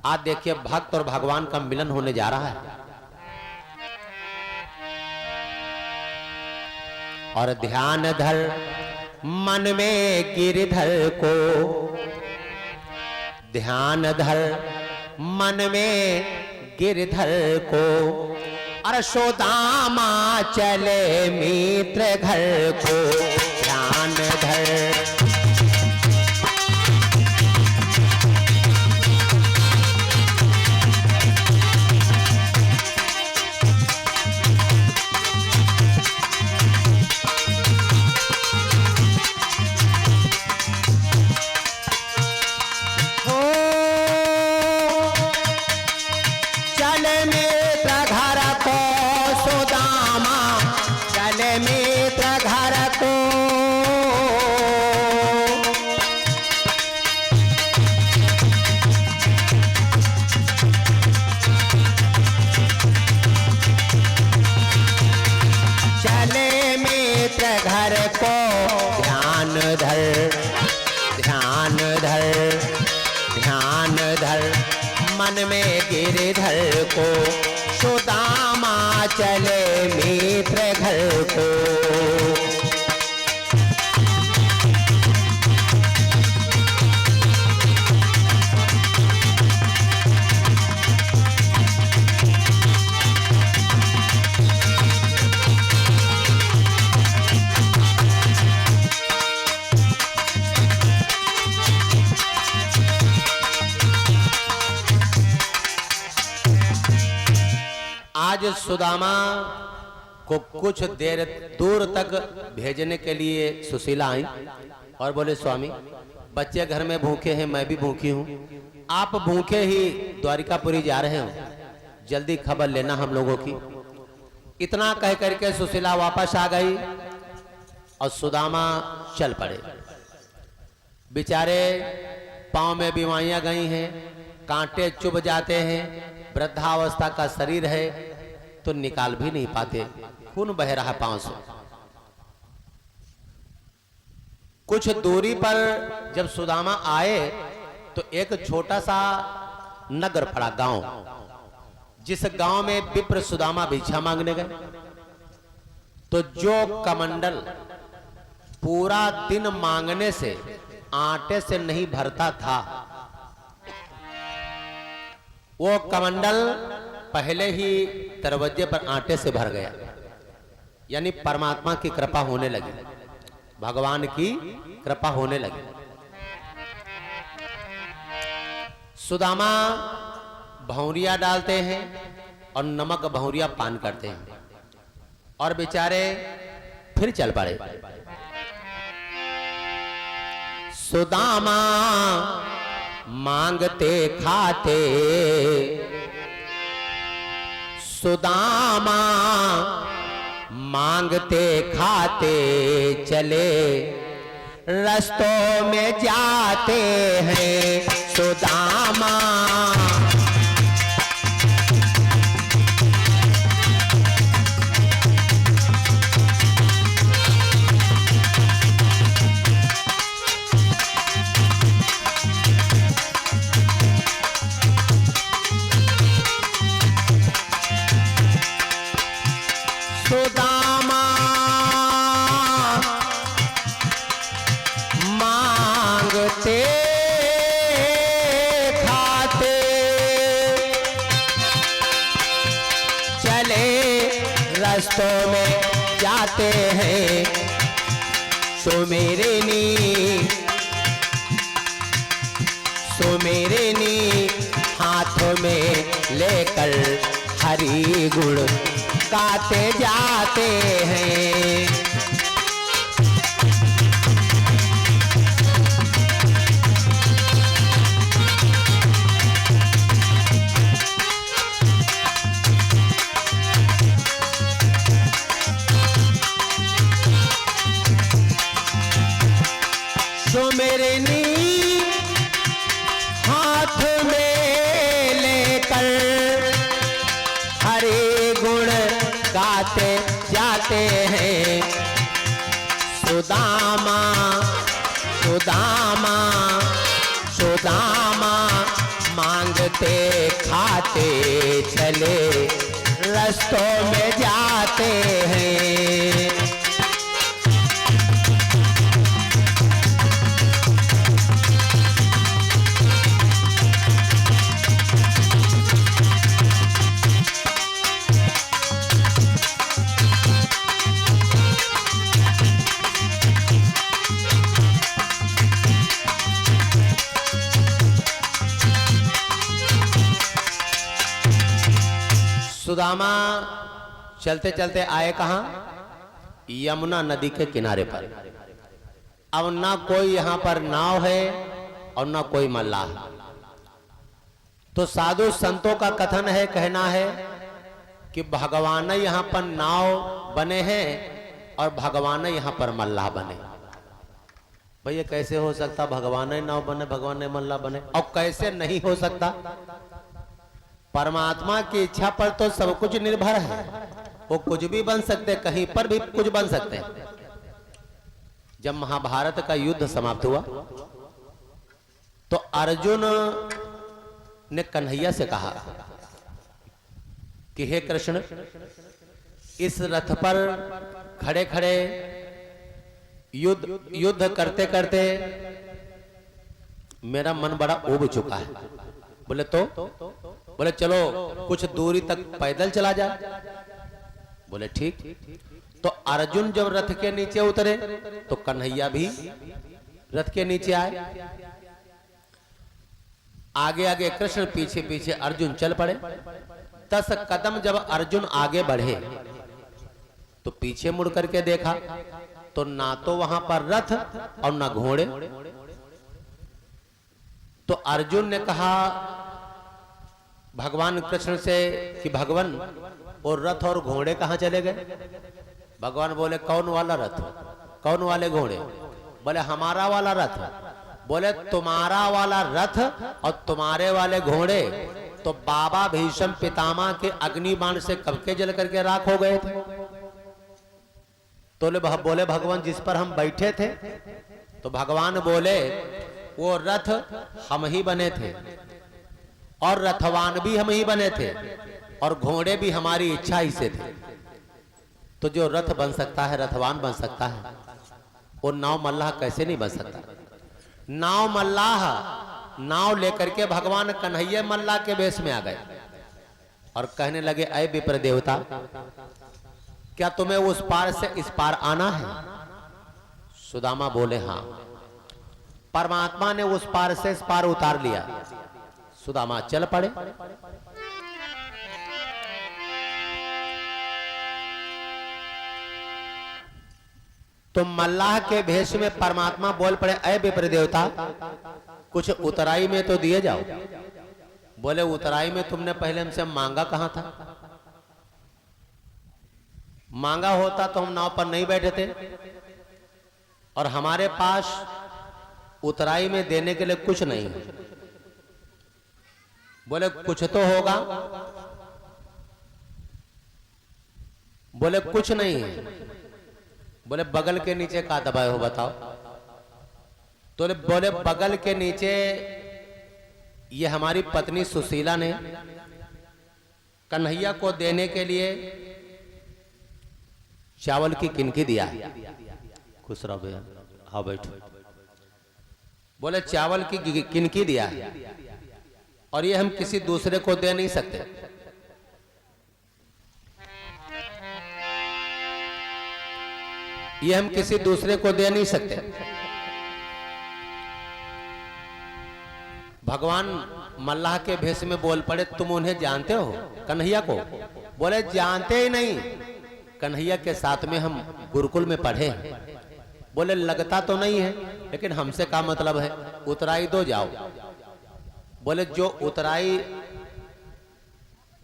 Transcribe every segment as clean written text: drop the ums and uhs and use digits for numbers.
आज देखिए भक्त और भगवान का मिलन होने जा रहा है। और ध्यान धर मन में गिरधर को, ध्यान धर मन में गिरधर को, और सुदामा चले मित्र घर को। ध्यान धर घर को। ध्यान धर ध्यान धर ध्यान धर मन में गिरधर को, सुदामा चले मित्र घर को। आज सुदामा को कुछ देर दूर तक भेजने के लिए सुशीला आई और बोले स्वामी बच्चे घर में भूखे हैं, मैं भी भूखी हूँ, आप भूखे ही द्वारिकापुरी जा रहे हो, जल्दी खबर लेना हम लोगों की। इतना कह करके सुशीला वापस आ गई और सुदामा चल पड़े। बेचारे पांव में बीमारियां गई हैं, कांटे चुभ जाते हैं, वृद्धावस्था का शरीर है तो निकाल भी नहीं पाते, खून बह रहा पांव से। कुछ दूरी पर जब सुदामा आए तो एक छोटा सा नगर पड़ा, गांव, जिस गांव में विप्र सुदामा भिक्षा मांगने गए। तो जो कमंडल पूरा दिन मांगने से आटे से नहीं भरता था, वो कमंडल पहले ही दरवाजे पर आटे से भर गया। यानी परमात्मा की कृपा होने लगी, भगवान की कृपा होने लगी। सुदामा भौरिया डालते हैं और नमक भौरिया पान करते हैं और बेचारे फिर चल पड़े। सुदामा मांगते खाते, सुदामा मांगते खाते चले, रस्तों में जाते हैं सुदामा। सुदामा मांगते खाते चले, रस्तों में जाते हैं सुमेरिनी, सुमेरिनी हाथों में लेकर हरि गुण गाते जाते हैं। सुमेरिनी हाथ में लेकर हरि गुण गाते जाते हैं सुदामा, सुदामा, सुदामा मांग मांगते खाते चले रस्तों में जाते हैं। सुदामा चलते चलते आए कहां? यमुना नदी के किनारे पर। अब ना कोई यहां पर नाव है और ना कोई मल्लाह। तो साधु संतों का कथन है, कहना है कि भगवान यहां पर नाव बने हैं और भगवान यहां पर मल्लाह बने। भैया कैसे हो सकता भगवान नाव बने भगवान मल्लाह बने? और कैसे नहीं हो सकता? परमात्मा की इच्छा पर तो सब कुछ निर्भर है। वो कुछ भी बन सकते, कहीं पर भी कुछ बन सकते हैं। जब महाभारत का युद्ध समाप्त हुआ तो अर्जुन ने कन्हैया से कहा कि हे कृष्ण, इस रथ पर खड़े खड़े युद्ध करते करते मेरा मन बड़ा ऊब चुका है। बोले तो? बोले चलो कुछ दूरी तक पैदल चला जाए। बोले ठीक। तो अर्जुन जब रथ के नीचे उतरे तो कन्हैया भी रथ के नीचे आए। आगे आगे कृष्ण, पीछे पीछे अर्जुन चल पड़े। 10 कदम जब अर्जुन आगे बढ़े तो पीछे मुड़ करके देखा तो ना तो वहां पर रथ और ना घोड़े। तो अर्जुन ने कहा भगवान कृष्ण से कि भगवान और रथ और घोड़े कहां चले गए? भगवान बोले कौन वाला रथ, कौन वाले घोड़े? बोले हमारा वाला रथ। बोले तुम्हारा वाला रथ और तुम्हारे वाले घोड़े तो बाबा भीष्म पितामह के अग्नि बाण से कब के जल करके राख हो गए थे। तो बोले भगवान जिस पर हम बैठे थे, तो भगवान बोले वो रथ हम ही बने थे और रथवान भी हम ही बने थे और घोड़े भी हमारी इच्छा ही से थे। तो जो रथ बन सकता है, रथवान बन सकता है, वो नाव मल्लाह कैसे नहीं बन सकता? नाव मल्लाह, नाव लेकर के भगवान कन्हैया मल्लाह के वेश में आ गए और कहने लगे अय विप्र देवता, क्या तुम्हें उस पार से इस पार आना है? सुदामा बोले हां। परमात्मा ने उस पार से इस पार उतार लिया। सुदामा चल पड़े। तो मल्लाह के भेष में परमात्मा बोल पड़े अय विप्र देवता, कुछ उतराई में तो दिए जाओ। बोले उतराई में तुमने पहले हमसे मांगा कहां था? मांगा होता तो हम नाव पर नहीं बैठे थे और हमारे पास उतराई में देने के लिए कुछ नहीं है। बोले कुछ तो होगा। बोले कुछ नहीं है। बोले बगल के नीचे कहाँ दबाए हो बताओ? तो बोले बगल के नीचे ये हमारी पत्नी सुशीला ने कन्हैया को देने के लिए चावल की किनकी दिया है। खुश रहो भैया, हाँ बैठो। बोले चावल की किनकी दिया है और ये हम किसी दूसरे को दे नहीं सकते। ये हम किसी दूसरे को दे नहीं सकते। भगवान मल्लाह के भेष में बोल पड़े तुम उन्हें जानते हो कन्हैया को? बोले जानते ही नहीं, कन्हैया के साथ में हम गुरुकुल में पढ़े हैं। बोले लगता तो नहीं है, लेकिन हमसे क्या मतलब है, उतराई दो जाओ। बोले जो उतराई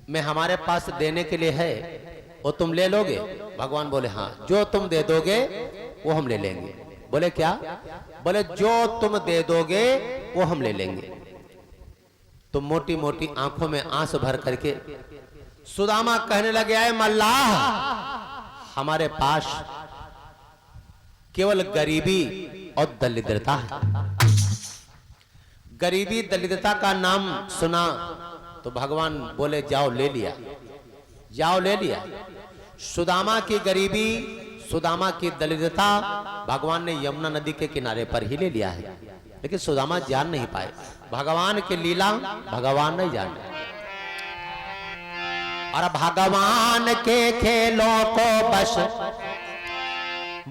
में हमारे पास देने के लिए है वो तुम ले लोगे? भगवान बोले हाँ, जो तुम दे दोगे वो हम ले लेंगे। बोले क्या? बोले जो तुम दे दोगे वो हम ले लेंगे। तो मोटी मोटी आंखों में आंसू भर करके सुदामा कहने लगे आए मल्लाह, हमारे पास केवल गरीबी और दरिद्रता है। गरीबी दलितता का नाम सुना तो भगवान बोले जाओ ले लिया, जाओ ले लिया। सुदामा की गरीबी, सुदामा की दलितता भगवान ने यमुना नदी के किनारे पर ही ले लिया है, लेकिन सुदामा जान नहीं पाए। भगवान की लीला भगवान नहीं जाने। और भगवान के खेलों को बस,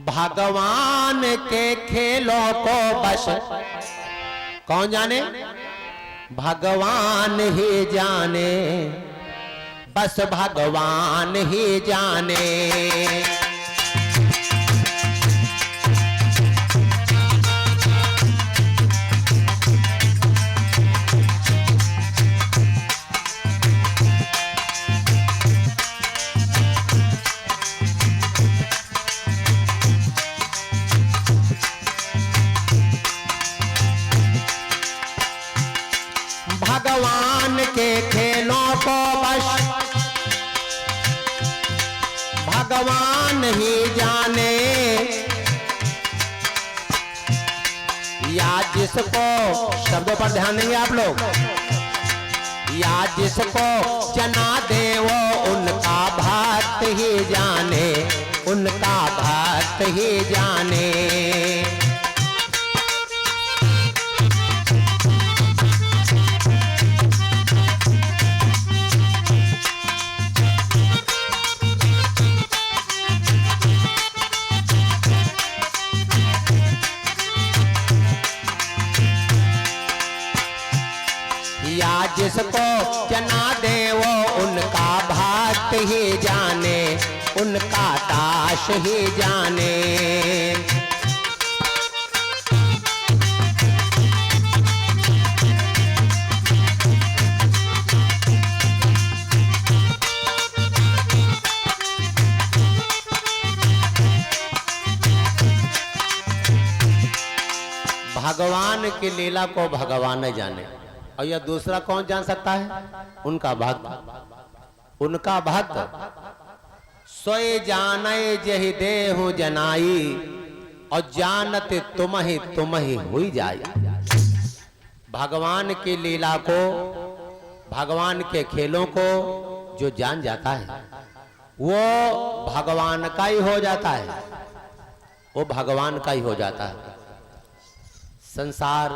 भगवान के खेलों को बस कौन जाने? भगवान ही जाने, बस भगवान ही जाने। भगवान के खेलों को बस भगवान ही जाने। या जिसको, शब्दों पर ध्यान देंगे आप लोग, या जिसको जना दे वो उनका भक्त ही जाने, उनका भक्त ही जाने। जिसको जना दे वो उनका भक्त ही जाने, उनका दास ही जाने। भगवान की लीला को भगवान न जाने, और यह दूसरा कौन जान सकता है? उनका भक्त, उनका भक्त। सोए जाने जहि देहु जनाई, और जानते तुम ही हुई जाई। भगवान की लीला को, भगवान के खेलों को जो जान जाता है वो भगवान का ही हो जाता है, वो भगवान का ही हो जाता है। संसार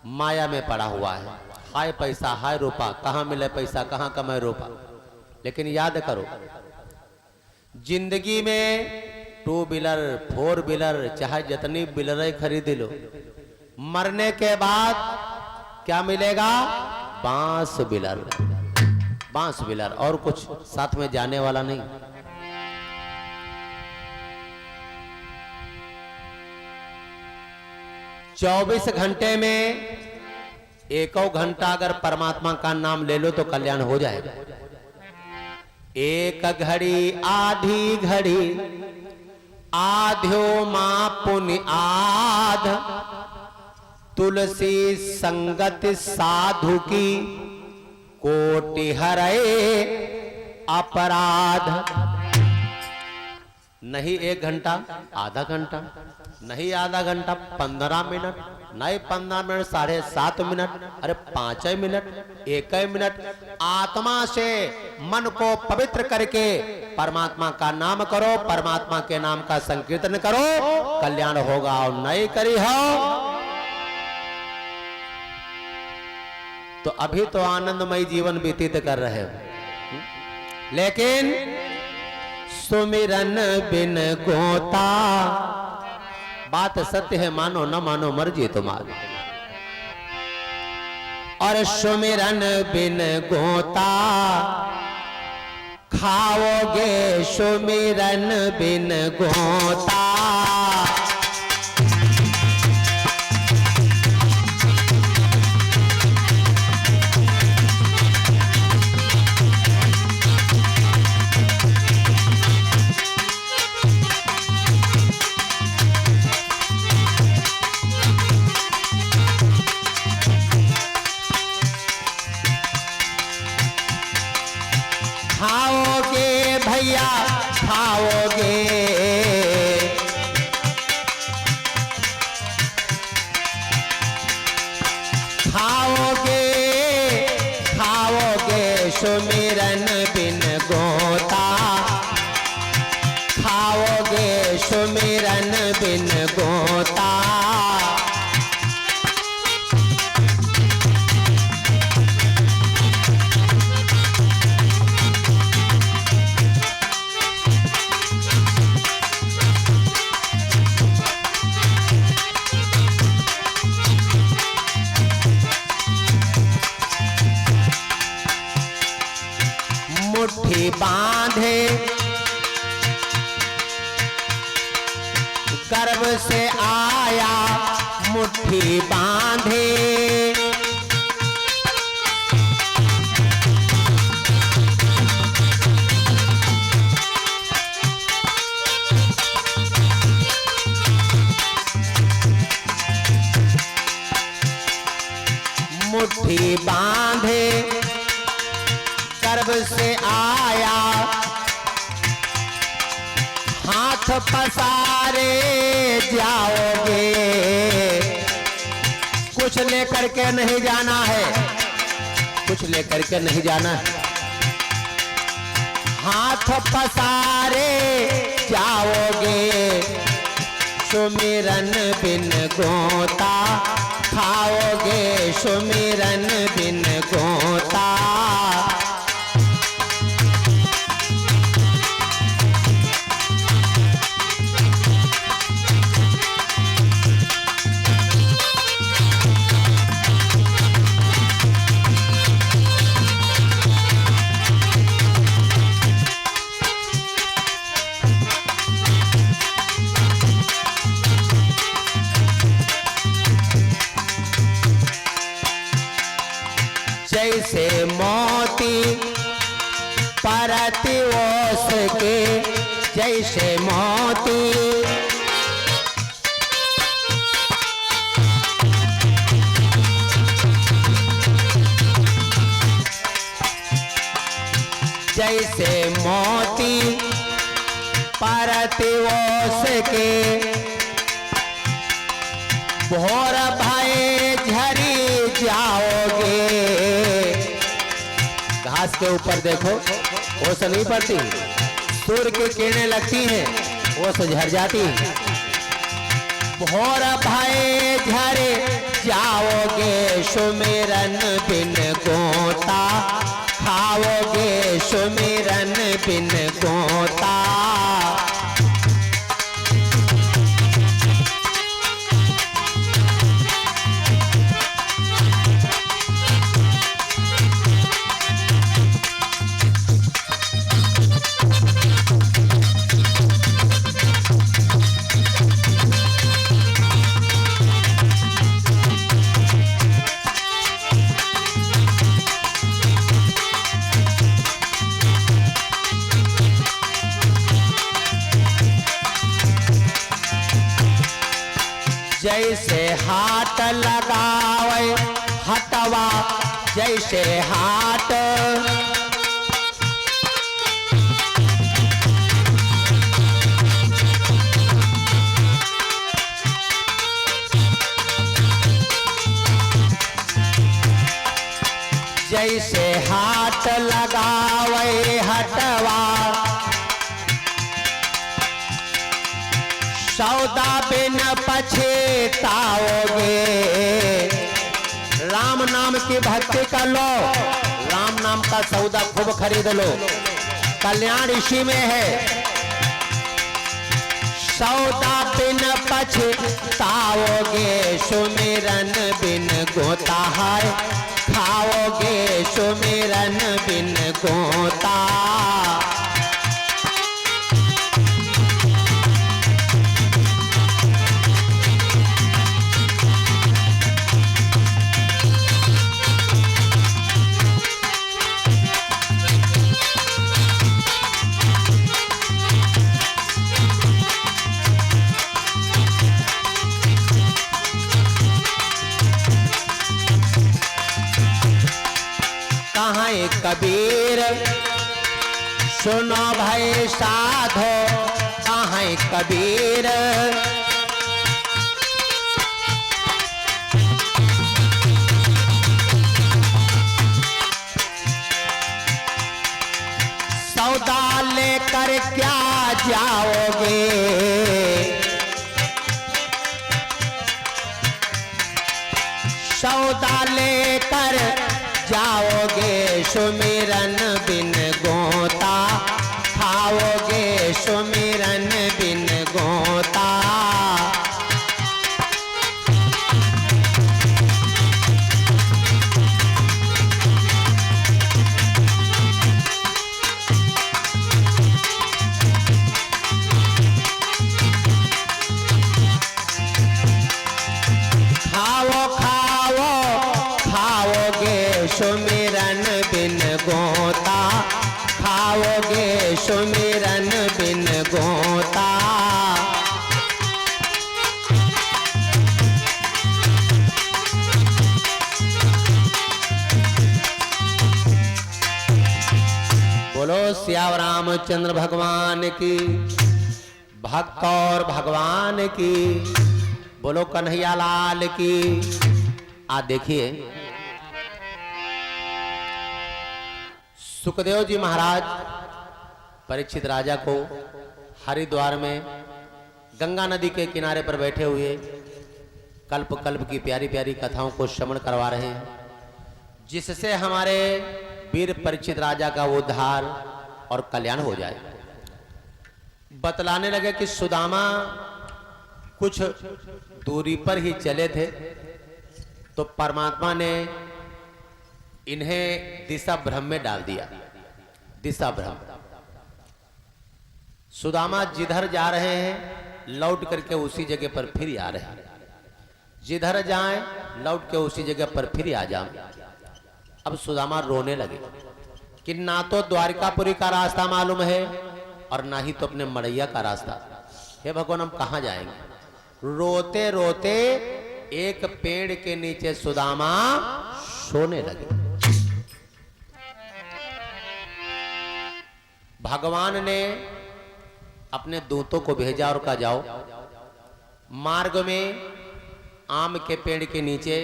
माया में पड़ा हुआ है, हाय पैसा हाय रूपा, कहाँ मिले पैसा कहाँ कमाए रूपा। लेकिन याद करो, जिंदगी में 2 व्हीलर 4 व्हीलर चाहे जितनी व्हीलर खरीद लो, मरने के बाद क्या मिलेगा? बांस व्हीलर, बांस व्हीलर, और कुछ साथ में जाने वाला नहीं। चौबीस घंटे में 1 घंटा अगर परमात्मा का नाम ले लो तो कल्याण हो जाएगा। एक घड़ी आधी घड़ी आध्यो मां पुण्य आध, तुलसी संगत साधु की कोटि हरे अपराध। नहीं 1 घंटा, आधा घंटा, नहीं आधा घंटा, 15 मिनट, नहीं 15 मिनट, 7.5 मिनट, अरे 5 मिनट, 1 मिनट, आत्मा से मन को पवित्र करके परमात्मा का नाम करो, परमात्मा के नाम का संकीर्तन करो, कल्याण होगा। और नहीं करी हो तो अभी तो आनंदमय जीवन व्यतीत कर रहे हो, लेकिन सुमिरन बिन गोता, बात सत्य है, मानो न मानो मर्जी तुम्हारी। और सुमिरन बिन गोता खाओगे, सुमिरन बिन गोता। खाओगे भैया खाओगे, सुमिरन बिन गोता, खाओगे सुमिरन बिन गोता। मुट्ठी बांधे गर्भ से आया, मुट्ठी बांधे मुट्ठी बांधे गर्भ से आया, हाथ पसारे जाओगे, कुछ लेकर के नहीं जाना है, कुछ लेकर के नहीं जाना है। हाथ पसारे जाओगे सुमिरन बिन गोता, खाओगे सुमिरन बिन गोता। जैसे मोती परती ओस के, जैसे मोती जैसे मोती परती ओस के, भोर भये झरी जाओगे। घास के ऊपर देखो ओस नहीं पड़ती, सूर्य की किरणें लगती हैं, ओस झड़ जाती है। भोर भये झरे जाओगे सुमिरन बिन गोता, खाओगे सुमिरन बिन गोता। जैसे हाथ लगावे हटवा, जैसे हाथ जैसे हाथ लगावे हटवा, सौदा बिन पछताओगे। राम नाम की भक्ति कर लो, राम नाम का सौदा खूब खरीद लो, कल्याण इसी में है। सौदा बिन पछताओगे सुमिरन बिन गोता है, खाओगे सुमिरन बिन गोता। कबीर सुनो भाई साधो, कहाँ कबीर सौदा लेकर क्या जाओगे, सौदा लेकर जाओगे, सुमिरन बिन गोता खाओगे, सुमिरन बिन गोता। सुमिरन बिन गोता खाओगे, सुमिरन बिन गोता। बोलो सियावर रामचंद्र भगवान की, भक्त और भगवान की, बोलो कन्हैया लाल की। आ देखिए सुखदेव जी महाराज परीक्षित राजा को हरिद्वार में गंगा नदी के किनारे पर बैठे हुए कल्प कल्प की प्यारी प्यारी कथाओं को श्रवण करवा रहे हैं, जिससे हमारे वीर परीक्षित राजा का उद्धार और कल्याण हो जाए। बतलाने लगे कि सुदामा कुछ दूरी पर ही चले थे तो परमात्मा ने इन्हें दिशा भ्रम में डाल दिया। दिशा भ्रम, सुदामा जिधर जा रहे हैं लौट करके उसी जगह पर फिर आ रहे हैं, जिधर जाएं लौट के उसी जगह पर फिर आ जाएं। अब सुदामा रोने लगे कि ना तो द्वारिकापुरी का रास्ता मालूम है और ना ही तो अपने मड़ैया का रास्ता। हे भगवान, हम कहां जाएंगे। रोते रोते एक पेड़ के नीचे सुदामा सोने लगे। भगवान ने अपने दूतों को भेजा और कहा जाओ मार्ग में आम के पेड़ के नीचे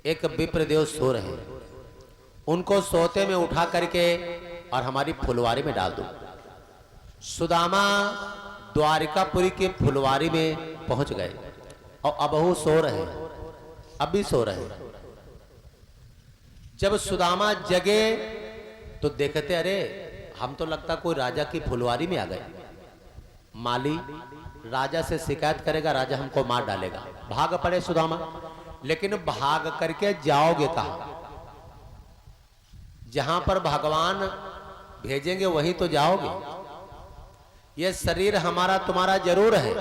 एक विप्रदेव सो रहे, उनको सोते में उठा करके और हमारी फुलवारी में डाल दो। सुदामा द्वारिकापुरी के फुलवारी में पहुंच गए और अबहू सो रहे, अभी सो रहे। जब सुदामा जगे तो देखते अरे हम तो लगता कोई राजा की फुलवारी में आ गए। माली राजा से शिकायत करेगा, राजा हमको मार डालेगा। भाग पड़े सुदामा, लेकिन भाग करके जाओगे कहां। जहां पर भगवान भेजेंगे वहीं तो जाओगे। ये शरीर हमारा तुम्हारा जरूर है,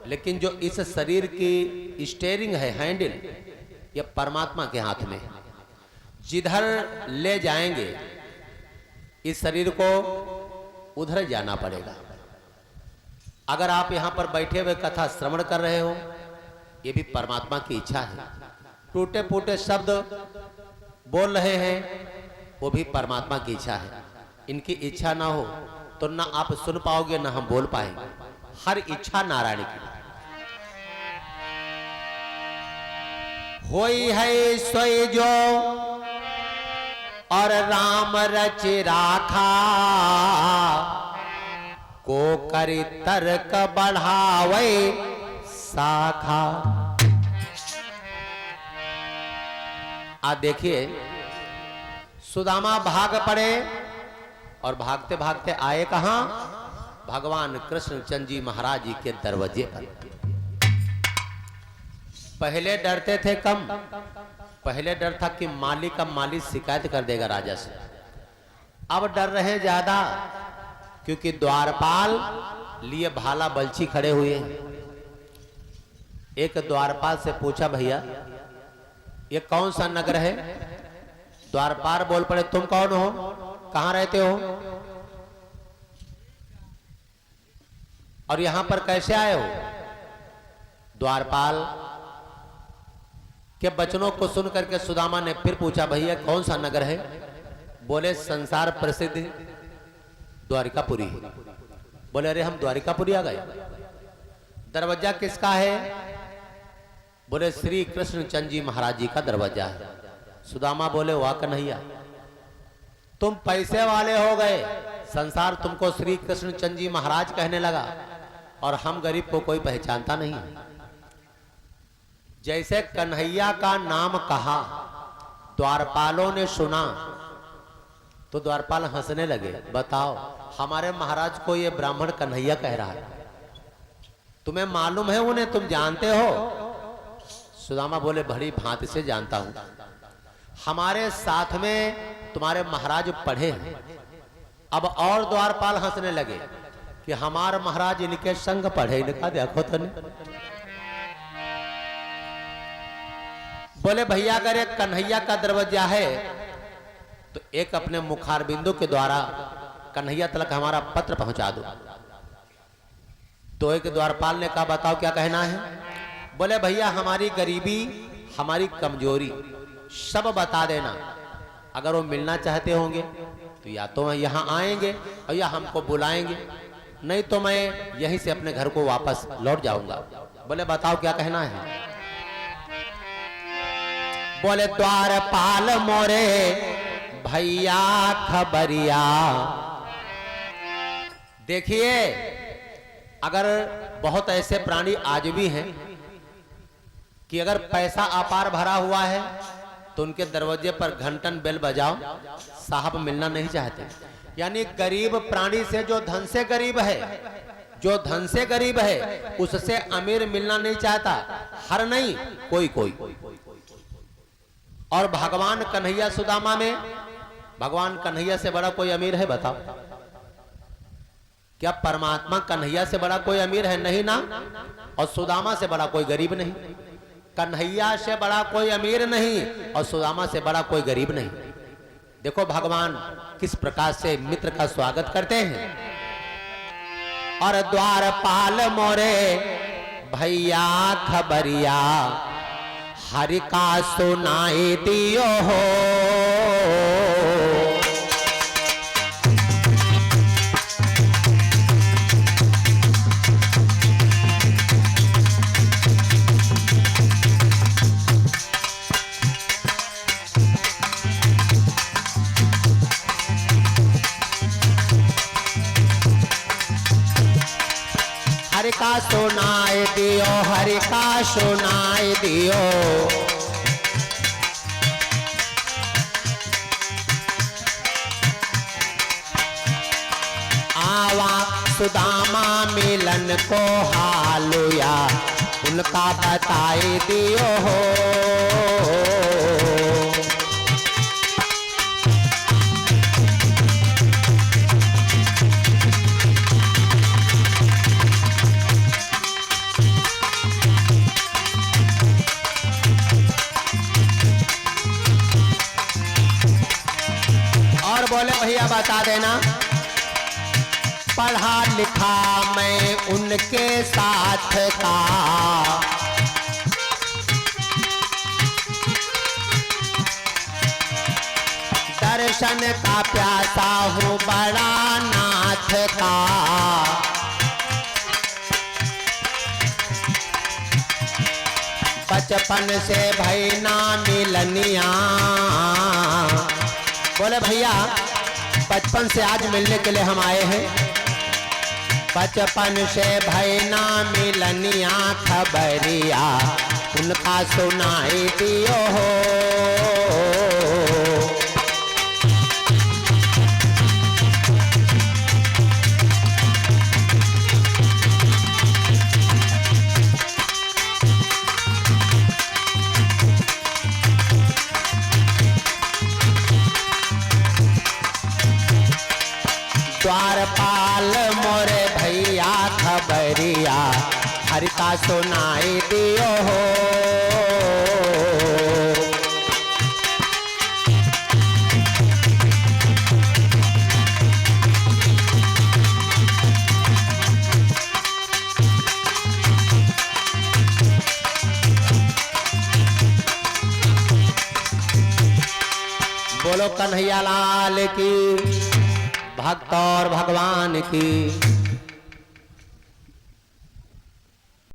लेकिन जो इस शरीर की स्टीयरिंग है, हैंडल, ये परमात्मा के हाथ में है। जिधर ले जाएंगे इस शरीर को उधर जाना पड़ेगा। अगर आप यहां पर बैठे हुए कथा श्रवण कर रहे हो, ये भी परमात्मा की इच्छा है। टूटे फूटे शब्द बोल रहे हैं, वो भी परमात्मा की इच्छा है। इनकी इच्छा ना हो तो ना आप सुन पाओगे ना हम बोल पाएंगे। हर इच्छा नारायण की। होई है सोई जो और राम रच राखा, को करी तर्क बढ़ावे शाखा। देखिए सुदामा भाग पड़े और भागते भागते आए कहां, भगवान कृष्णचंद्र जी महाराज जी के दरवाजे पर। पहले डरते थे कम, पहले डर था कि माली का माली शिकायत कर देगा राजा से। अब डर रहे ज्यादा, क्योंकि द्वारपाल लिए भाला बलछी खड़े हुए हैं। एक द्वारपाल से पूछा, भैया ये कौन सा नगर है। द्वारपाल बोल पड़े, तुम कौन हो, कहां रहते हो और यहां पर कैसे आए हो। द्वारपाल के वचनों को सुन करके सुदामा ने फिर पूछा, भैया कौन सा नगर है। बोले संसार प्रसिद्ध द्वारिकापुरी है। बोले अरे हम द्वारिकापुरी आ गए। दरवाजा किसका है। बोले श्री कृष्णचंद्र जी महाराज जी का दरवाजा है। सुदामा बोले वाह कन्हैया, तुम पैसे वाले हो गए, संसार तुमको श्री कृष्ण चंद जी महाराज कहने लगा और हम गरीब को कोई पहचानता नहीं। जैसे कन्हैया का नाम कहा, द्वारपालों ने सुना तो द्वारपाल हंसने लगे। बताओ, हमारे महाराज को ये ब्राह्मण कन्हैया कह रहा है, तुम्हें मालूम है उन्हें, तुम जानते हो? सुदामा बोले, बड़ी भांति से जानता हूं, हमारे साथ में तुम्हारे महाराज पढ़े हैं। अब और द्वारपाल हंसने लगे कि हमारे महाराज इनके संग पढ़े। इनका देखो तो नहीं। बोले भैया, अगर एक कन्हैया का दरवाजा है तो एक अपने मुखार बिंदु के द्वारा कन्हैया तक हमारा पत्र पहुंचा दो। तो एक द्वारपाल ने कहा, बताओ क्या कहना है? बोले भैया, हमारी गरीबी, हमारी कमजोरी सब बता देना। अगर वो मिलना चाहते होंगे तो या तो यहाँ आएंगे और या हमको बुलाएंगे, नहीं तो मैं यहीं से अपने घर को वापस लौट जाऊंगा। बोले बताओ क्या कहना है? बोले द्वारपाल मोरे भैया खबरिया। देखिए, अगर बहुत ऐसे प्राणी आज भी हैं कि अगर पैसा अपार भरा हुआ है तो उनके दरवाजे पर घंटन बेल बजाओ, साहब मिलना नहीं चाहते। यानी गरीब प्राणी से, जो धन से गरीब है, जो धन से गरीब है उससे अमीर मिलना नहीं चाहता। हर नहीं, कोई कोई। और भगवान कन्हैया सुदामा में, भगवान कन्हैया से बड़ा कोई अमीर है? बताओ, क्या परमात्मा कन्हैया से बड़ा कोई अमीर है? नहीं ना। और सुदामा से बड़ा कोई गरीब नहीं। कन्हैया से बड़ा कोई अमीर नहीं और सुदामा से बड़ा कोई गरीब नहीं। देखो भगवान किस प्रकार से मित्र का स्वागत करते हैं। और द्वारपाल मोरे भैया खबरिया, हरि का सुनाई दियो हो। हरि का सुनाई दियो, हरि का सुनाई दियो। आवा सुदामा मिलन को हालुया, उनका बताई दियो हो। बोले भैया बता देना, पढ़ा लिखा मैं उनके साथ का, दर्शन का प्यासा हूँ बड़ा नाथ का। बचपन से भई ना मिलनिया। बोले भैया, बचपन से आज मिलने के लिए हम आए हैं। बचपन से भई ना मिलनिया खबरिया, उनका सुनाई दियो हो। द्वारपाल मोरे भैया खबरिया, हरि का सुनाई दियो हो। बोलो कन्हैया लाल की, भक्त और भगवान की।